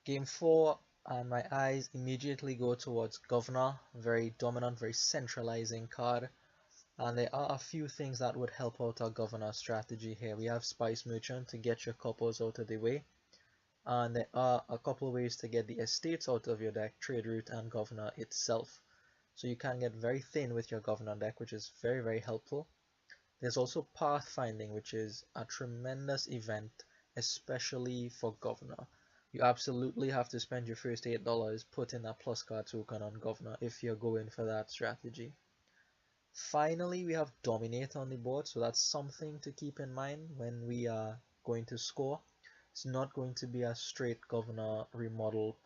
Game 4, and my eyes immediately go towards Governor, very dominant, very centralizing card. And there are a few things that would help out our Governor strategy here. We have Spice Merchant to get your couples out of the way. And there are a couple of ways to get the estates out of your deck, Trade Route and Governor itself. So you can get very thin with your Governor deck, which is very, very helpful. There's also Pathfinding, which is a tremendous event, especially for Governor. You absolutely have to spend your first $8 putting that plus card token on Governor if you're going for that strategy. Finally, we have Dominate on the board, so that's something to keep in mind when we are going to score. It's not going to be a straight Governor remodel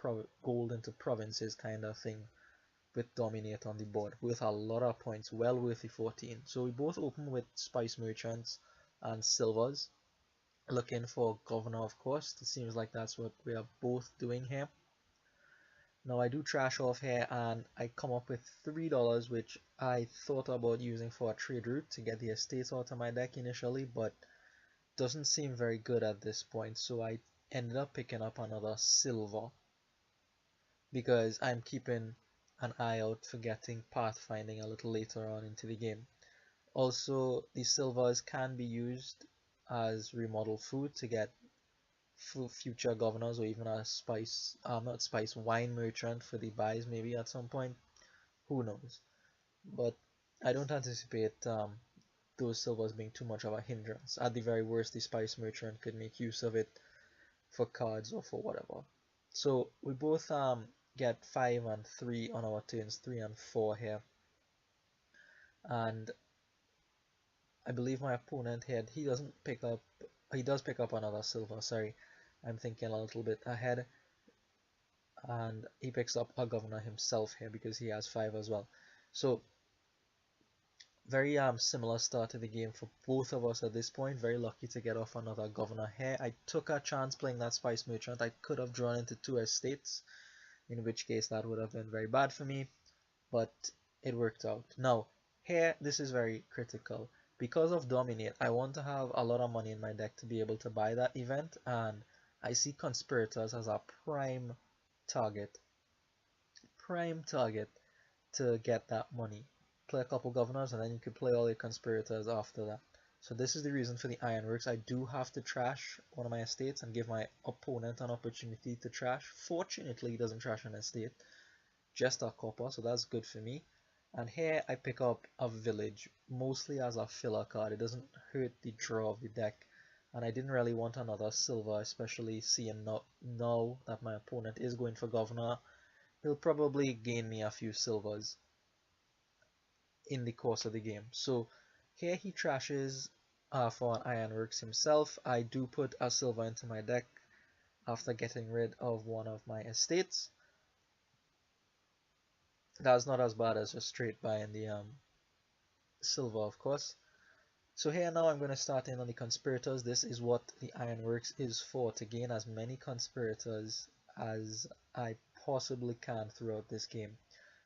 gold into provinces kind of thing with Dominate on the board with a lot of points, well worth the 14. So we both open with Spice Merchants and Silvers, looking for Governor, of course. It seems like that's what we are both doing here. Now I do trash off here and I come up with $3, which I thought about using for a trade route to get the estates out of my deck initially, but doesn't seem very good at this point, so I ended up picking up another silver because I'm keeping an eye out for getting pathfinding a little later on into the game. Also, the silvers can be used as remodel food to get future governors or even a spice, not spice, wine merchant for the buys maybe at some point. Who knows? But I don't anticipate those silvers being too much of a hindrance. At the very worst, the spice merchant could make use of it for cards or for whatever. So we both get 5 and 3 on our turns, 3 and 4 here. And I believe my opponent here, he does pick up another silver, sorry. I'm thinking a little bit ahead. And he picks up a governor himself here because he has 5 as well. So very similar start to the game for both of us at this point. Very lucky to get off another governor here. I took a chance playing that spice merchant. I could have drawn into 2 estates, in which case that would have been very bad for me, but it worked out. Now here this is very critical. Because of Dominate, I want to have a lot of money in my deck to be able to buy that event, and I see Conspirators as a target prime target to get that money. Play a couple governors and then you could play all your conspirators after that. So this is the reason for the Ironworks. I do have to trash one of my estates and give my opponent an opportunity to trash. Fortunately, he doesn't trash an estate, just a copper, so that's good for me. And here I pick up a village, mostly as a filler card. It doesn't hurt the draw of the deck. And I didn't really want another silver, especially seeing now that my opponent is going for governor. He'll probably gain me a few silvers in the course of the game. So here he trashes for an Ironworks himself. I do put a silver into my deck after getting rid of one of my estates. That's not as bad as just straight buying the silver, of course. So here now I'm going to start in on the conspirators. This is what the Ironworks is for, to gain as many conspirators as I possibly can throughout this game.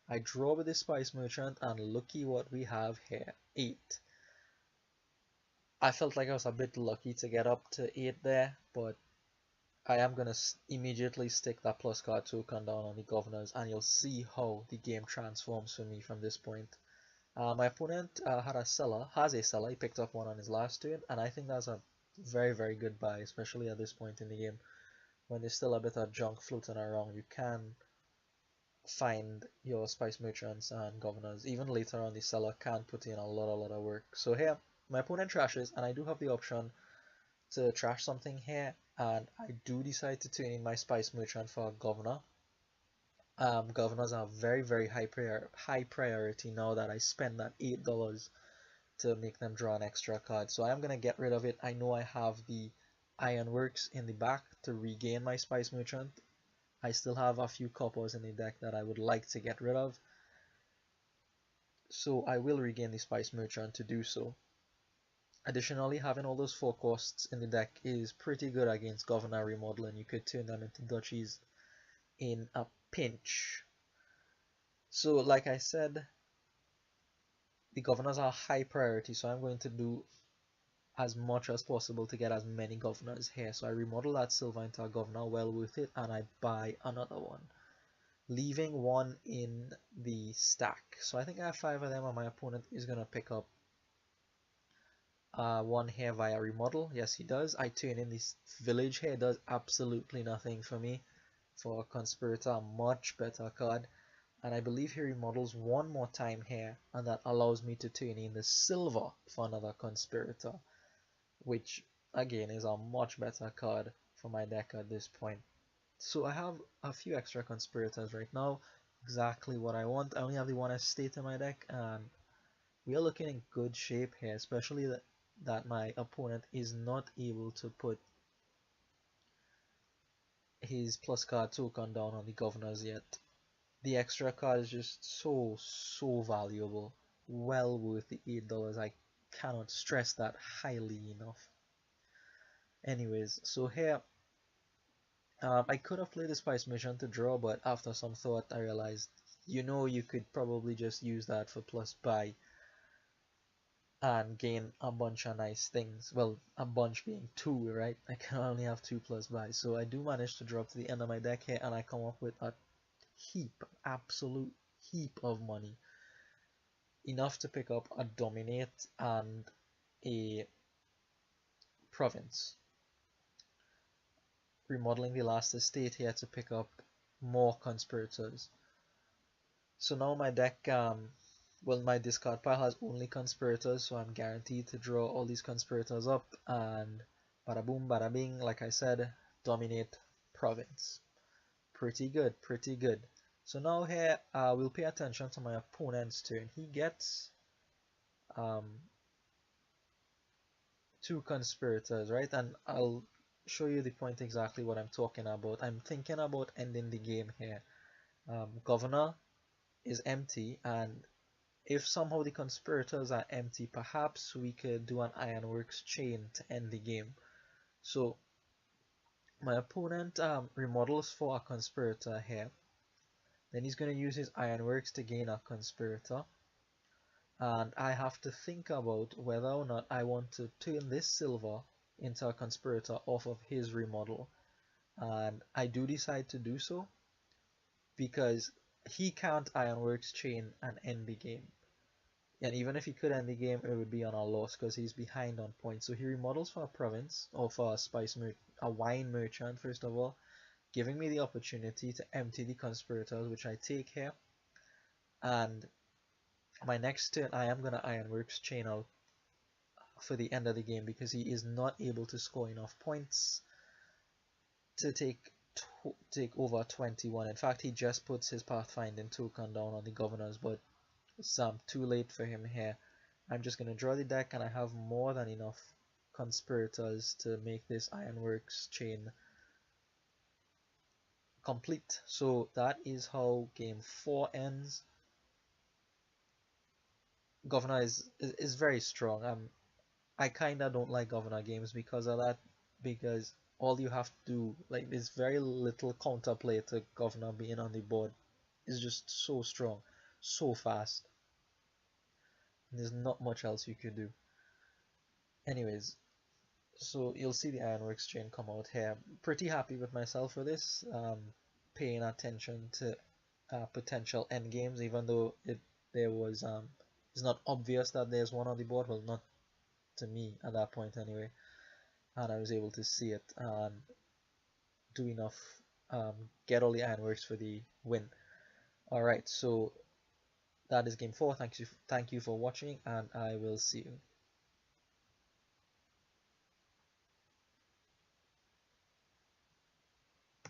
I draw with the Spice Merchant and looky what we have here, 8. I felt like I was a bit lucky to get up to 8 there, but I am going to immediately stick that plus card token down on the governors, and you'll see how the game transforms for me from this point. My opponent has a seller, he picked up one on his last turn, and I think that's a very, very good buy, especially at this point in the game. When there's still a bit of junk floating around, you can find your spice merchants and governors. Even later on, the seller can put in a lot of work. So here, my opponent trashes, and I do have the option to trash something here, and I do decide to turn in my spice merchant for a governor. Governors are very high priority now that I spend that $8 to make them draw an extra card. So I am going to get rid of it. I know I have the Ironworks in the back to regain my spice merchant. I still have a few coppers in the deck that I would like to get rid of, so I will regain the spice merchant to do so. Additionally, having all those 4 costs in the deck is pretty good against governor remodeling. You could turn them into duchies in a pinch. So like I said, the governors are high priority, so I'm going to do as much as possible to get as many governors here. So I remodel that silver into a governor, well worth it, and I buy another one, leaving one in the stack. So I think I have 5 of them, and my opponent is going to pick up one here via remodel. Yes, he does. I turn in this village here. It does absolutely nothing for me. For a conspirator, a much better card. And I believe he remodels one more time here, and that allows me to turn in the silver for another conspirator, which again is a much better card for my deck at this point. So I have a few extra conspirators right now, exactly what I want. I only have the one estate in my deck, and we are looking in good shape here, especially that my opponent is not able to put his plus card token down on the governors yet. The extra card is just so valuable, well worth the $8. I cannot stress that highly enough. Anyways, so here I could have played the Spice Mission to draw, but after some thought I realized, you could probably just use that for plus buy and gain a bunch of nice things. Well, a bunch being 2, right? I can only have 2 plus buy. So I do manage to drop to the end of my deck here, and I come up with a heap, absolute heap of money. Enough to pick up a Dominate and a Province. Remodeling the last estate here to pick up more Conspirators. So now my deck, well, my discard pile has only Conspirators, so I'm guaranteed to draw all these Conspirators up, and bada boom, bada bing, like I said, Dominate, Province. Pretty good, pretty good. So now here, we'll pay attention to my opponent's turn. He gets 2 Conspirators, right? And I'll show you the point exactly what I'm talking about. I'm thinking about ending the game here. Governor is empty, and if somehow the Conspirators are empty, perhaps we could do an Ironworks chain to end the game. So my opponent remodels for a Conspirator here. Then he's going to use his Ironworks to gain a Conspirator. And I have to think about whether or not I want to turn this silver into a Conspirator off of his remodel. And I do decide to do so because he can't Ironworks chain and end the game. And even if he could end the game, it would be on a loss because he's behind on points. So he remodels for a province, or for a wine merchant first of all, giving me the opportunity to empty the conspirators, which I take here. And my next turn, I am going to Ironworks chain out for the end of the game because he is not able to score enough points to take over 21. In fact, he just puts his Pathfinding token down on the governors, but it's too late for him here. I'm just going to draw the deck, and I have more than enough conspirators to make this Ironworks chain complete. So that is how game 4 ends. Governor is very strong. I kinda don't like Governor games because of that, because all you have to do, like, there's very little counterplay to Governor being on the board. It's just so strong, so fast. There's not much else you could do. Anyways, so you'll see the Ironworks chain come out here. Pretty happy with myself for this, paying attention to potential end games, even though it's not obvious that there's one on the board. Well, not to me at that point anyway. And I was able to see it and do enough, get all the Ironworks for the win. Alright, so that is game 4. Thank you for watching, and I will see you.